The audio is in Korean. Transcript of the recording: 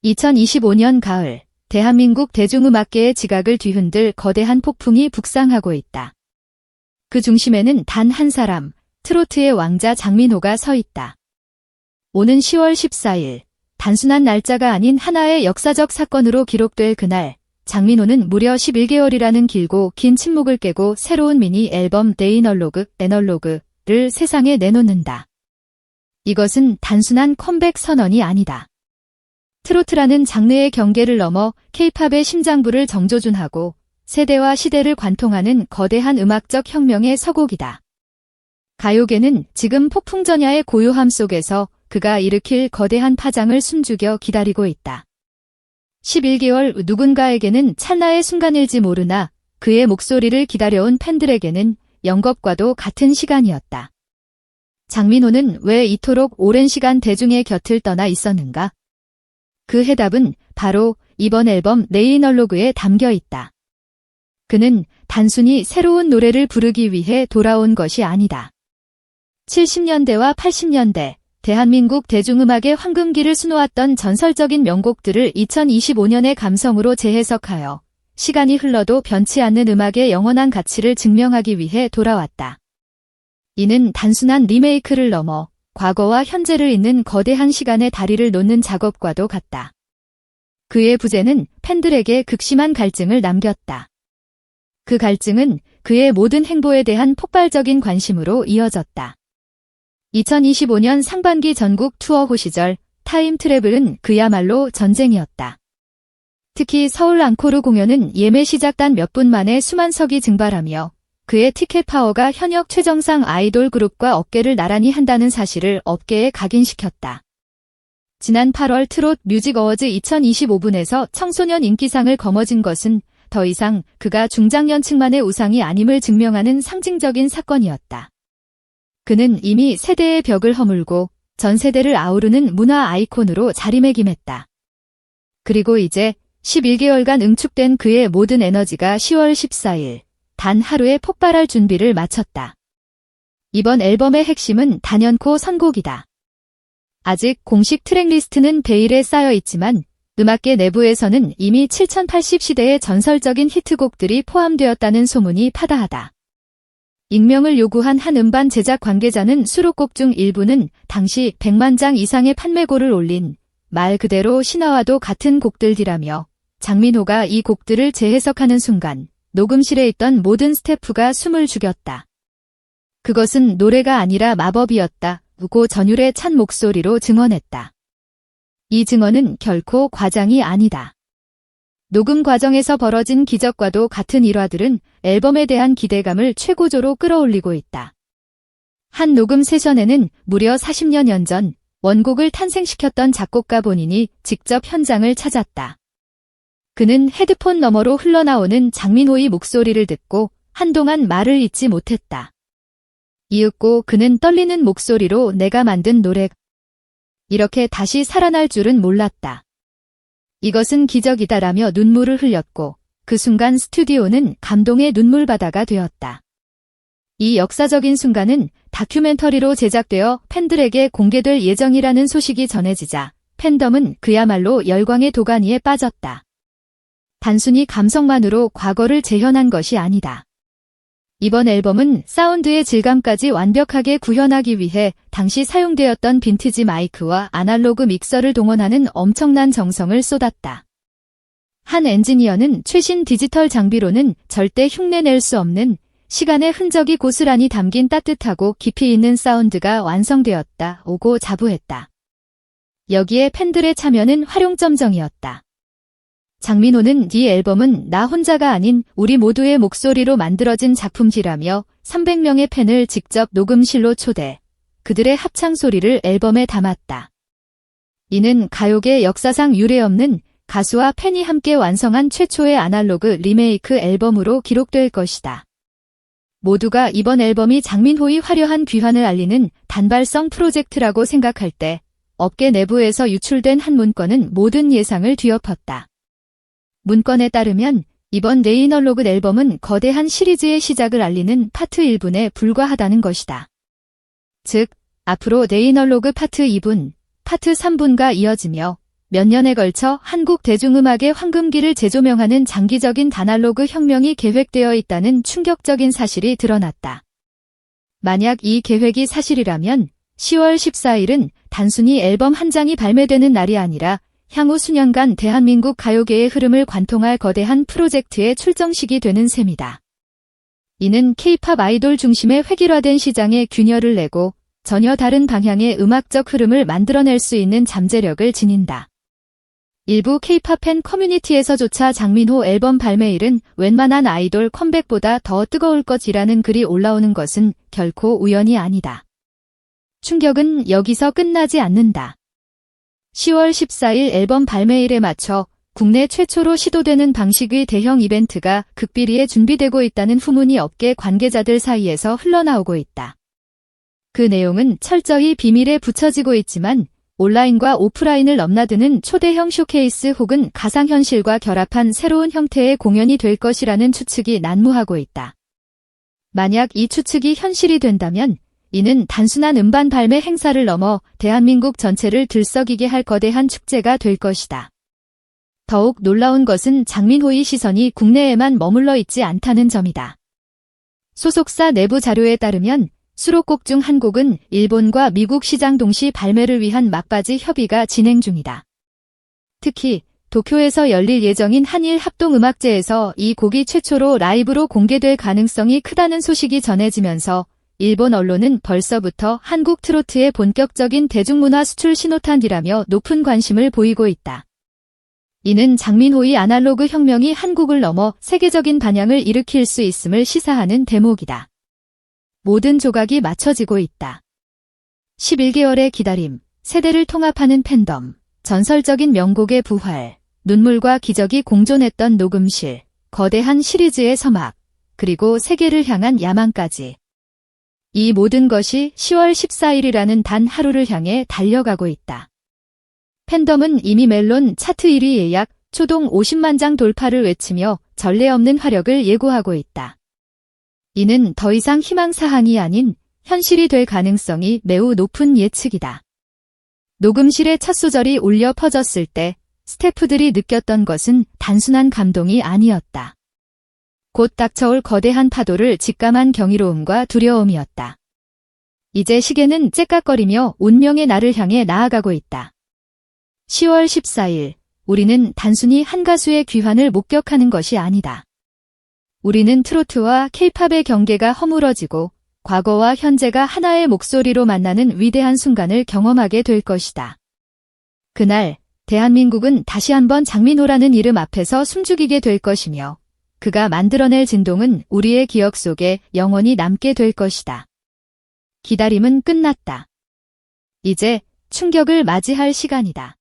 2025년 가을, 대한민국 대중음악계의 지각을 뒤흔들 거대한 폭풍이 북상하고 있다. 그 중심에는 단 한 사람, 트로트의 왕자 장민호가 서 있다. 오는 10월 14일, 단순한 날짜가 아닌 하나의 역사적 사건으로 기록될 그날, 장민호는 무려 11개월이라는 길고 긴 침묵을 깨고 새로운 미니 앨범 에널로그를 세상에 내놓는다. 이것은 단순한 컴백 선언이 아니다. 트로트라는 장르의 경계를 넘어 K-팝의 심장부를 정조준하고 세대와 시대를 관통하는 거대한 음악적 혁명의 서곡이다. 가요계는 지금 폭풍전야의 고요함 속에서 그가 일으킬 거대한 파장을 숨죽여 기다리고 있다. 11개월 누군가에게는 찰나의 순간일지 모르나 그의 목소리를 기다려온 팬들에게는 영겁과도 같은 시간이었다. 장민호는 왜 이토록 오랜 시간 대중의 곁을 떠나 있었는가? 그 해답은 바로 이번 앨범 네이널로그에 담겨 있다. 그는 단순히 새로운 노래를 부르기 위해 돌아온 것이 아니다. 70년대와 80년대, 대한민국 대중음악의 황금기를 수놓았던 전설적인 명곡들을 2025년의 감성으로 재해석하여 시간이 흘러도 변치 않는 음악의 영원한 가치를 증명하기 위해 돌아왔다. 이는 단순한 리메이크를 넘어 과거와 현재를 잇는 거대한 시간의 다리를 놓는 작업과도 같다. 그의 부재는 팬들에게 극심한 갈증을 남겼다. 그 갈증은 그의 모든 행보에 대한 폭발적인 관심으로 이어졌다. 2025년 상반기 전국 투어 후 시절 타임 트래블은 그야말로 전쟁이었다. 특히 서울 앙코르 공연은 예매 시작단 몇 분 만에 수만 석이 증발하며 그의 티켓 파워가 현역 최정상 아이돌 그룹과 어깨를 나란히 한다는 사실을 업계에 각인시켰다. 지난 8월 트롯 뮤직 어워즈 2025분에서 청소년 인기상을 거머쥔 것은 더 이상 그가 중장년층만의 우상이 아님을 증명하는 상징적인 사건이었다. 그는 이미 세대의 벽을 허물고 전 세대를 아우르는 문화 아이콘으로 자리매김했다. 그리고 이제 11개월간 응축된 그의 모든 에너지가 10월 14일 단 하루에 폭발할 준비를 마쳤다. 이번 앨범의 핵심은 단연코 선곡이다. 아직 공식 트랙리스트는 베일에 쌓여 있지만 음악계 내부에서는 이미 7080시대의 전설적인 히트곡들이 포함되었다는 소문이 파다하다. 익명을 요구한 한 음반 제작 관계자는 수록곡 중 일부는 당시 100만 장 이상의 판매고를 올린 말 그대로 신화와도 같은 곡들이라며 장민호가 이 곡들을 재해석하는 순간 녹음실에 있던 모든 스태프가 숨을 죽였다. 그것은 노래가 아니라 마법이었다. 고 전율의 찬 목소리로 증언했다. 이 증언은 결코 과장이 아니다. 녹음 과정에서 벌어진 기적과도 같은 일화들은 앨범에 대한 기대감을 최고조로 끌어올리고 있다. 한 녹음 세션에는 무려 40여 전 원곡을 탄생시켰던 작곡가 본인이 직접 현장을 찾았다. 그는 헤드폰 너머로 흘러나오는 장민호의 목소리를 듣고 한동안 말을 잇지 못했다. 이윽고 그는 떨리는 목소리로 내가 만든 노래 이렇게 다시 살아날 줄은 몰랐다. 이것은 기적이다라며 눈물을 흘렸고 그 순간 스튜디오는 감동의 눈물바다가 되었다. 이 역사적인 순간은 다큐멘터리로 제작되어 팬들에게 공개될 예정이라는 소식이 전해지자 팬덤은 그야말로 열광의 도가니에 빠졌다. 단순히 감성만으로 과거를 재현한 것이 아니다. 이번 앨범은 사운드의 질감까지 완벽하게 구현하기 위해 당시 사용되었던 빈티지 마이크와 아날로그 믹서를 동원하는 엄청난 정성을 쏟았다. 한 엔지니어는 최신 디지털 장비로는 절대 흉내낼 수 없는 시간의 흔적이 고스란히 담긴 따뜻하고 깊이 있는 사운드가 완성되었다고 자부했다. 여기에 팬들의 참여는 활용점정이었다. 장민호는 이 앨범은 나 혼자가 아닌 우리 모두의 목소리로 만들어진 작품이라며 300명의 팬을 직접 녹음실로 초대, 그들의 합창 소리를 앨범에 담았다. 이는 가요계 역사상 유례없는 가수와 팬이 함께 완성한 최초의 아날로그 리메이크 앨범으로 기록될 것이다. 모두가 이번 앨범이 장민호의 화려한 귀환을 알리는 단발성 프로젝트라고 생각할 때 업계 내부에서 유출된 한 문건은 모든 예상을 뒤엎었다. 문건에 따르면 이번 네이널로그 앨범은 거대한 시리즈의 시작을 알리는 파트 1분에 불과하다는 것이다. 즉, 앞으로 네이널로그 파트 2분, 파트 3분과 이어지며 몇 년에 걸쳐 한국 대중음악의 황금기를 재조명하는 장기적인 다날로그 혁명이 계획되어 있다는 충격적인 사실이 드러났다. 만약 이 계획이 사실이라면 10월 14일은 단순히 앨범 한 장이 발매되는 날이 아니라 향후 수년간 대한민국 가요계의 흐름을 관통할 거대한 프로젝트의 출정식이 되는 셈이다. 이는 K-팝 아이돌 중심의 획일화된 시장에 균열을 내고 전혀 다른 방향의 음악적 흐름을 만들어낼 수 있는 잠재력을 지닌다. 일부 K-팝 팬 커뮤니티에서조차 장민호 앨범 발매일은 웬만한 아이돌 컴백보다 더 뜨거울 것이라는 글이 올라오는 것은 결코 우연이 아니다. 충격은 여기서 끝나지 않는다. 10월 14일 앨범 발매일에 맞춰 국내 최초로 시도되는 방식의 대형 이벤트가 극비리에 준비되고 있다는 후문이 업계 관계자들 사이에서 흘러나오고 있다. 그 내용은 철저히 비밀에 붙여지고 있지만 온라인과 오프라인을 넘나드는 초대형 쇼케이스 혹은 가상현실과 결합한 새로운 형태의 공연이 될 것이라는 추측이 난무하고 있다. 만약 이 추측이 현실이 된다면 이는 단순한 음반 발매 행사를 넘어 대한민국 전체를 들썩이게 할 거대한 축제가 될 것이다. 더욱 놀라운 것은 장민호의 시선이 국내에만 머물러 있지 않다는 점이다. 소속사 내부 자료에 따르면 수록곡 중 한 곡은 일본과 미국 시장 동시 발매를 위한 막바지 협의가 진행 중이다. 특히 도쿄에서 열릴 예정인 한일 합동음악제에서 이 곡이 최초로 라이브로 공개될 가능성이 크다는 소식이 전해지면서 일본 언론은 벌써부터 한국 트로트의 본격적인 대중문화 수출 신호탄이라며 높은 관심을 보이고 있다. 이는 장민호의 아날로그 혁명이 한국을 넘어 세계적인 반향을 일으킬 수 있음을 시사하는 대목이다. 모든 조각이 맞춰지고 있다. 11개월의 기다림, 세대를 통합하는 팬덤, 전설적인 명곡의 부활, 눈물과 기적이 공존했던 녹음실, 거대한 시리즈의 서막, 그리고 세계를 향한 야망까지. 이 모든 것이 10월 14일이라는 단 하루를 향해 달려가고 있다. 팬덤은 이미 멜론 차트 1위 예약, 초동 50만 장 돌파를 외치며 전례 없는 화력을 예고하고 있다. 이는 더 이상 희망사항이 아닌 현실이 될 가능성이 매우 높은 예측이다. 녹음실의 첫 소절이 울려 퍼졌을 때 스태프들이 느꼈던 것은 단순한 감동이 아니었다. 곧 닥쳐올 거대한 파도를 직감한 경이로움과 두려움이었다. 이제 시계는 째깍거리며 운명의 날을 향해 나아가고 있다. 10월 14일, 우리는 단순히 한 가수의 귀환을 목격하는 것이 아니다. 우리는 트로트와 K-팝의 경계가 허물어지고 과거와 현재가 하나의 목소리로 만나는 위대한 순간을 경험하게 될 것이다. 그날 대한민국은 다시 한번 장민호라는 이름 앞에서 숨죽이게 될 것이며 그가 만들어낼 진동은 우리의 기억 속에 영원히 남게 될 것이다. 기다림은 끝났다. 이제 충격을 맞이할 시간이다.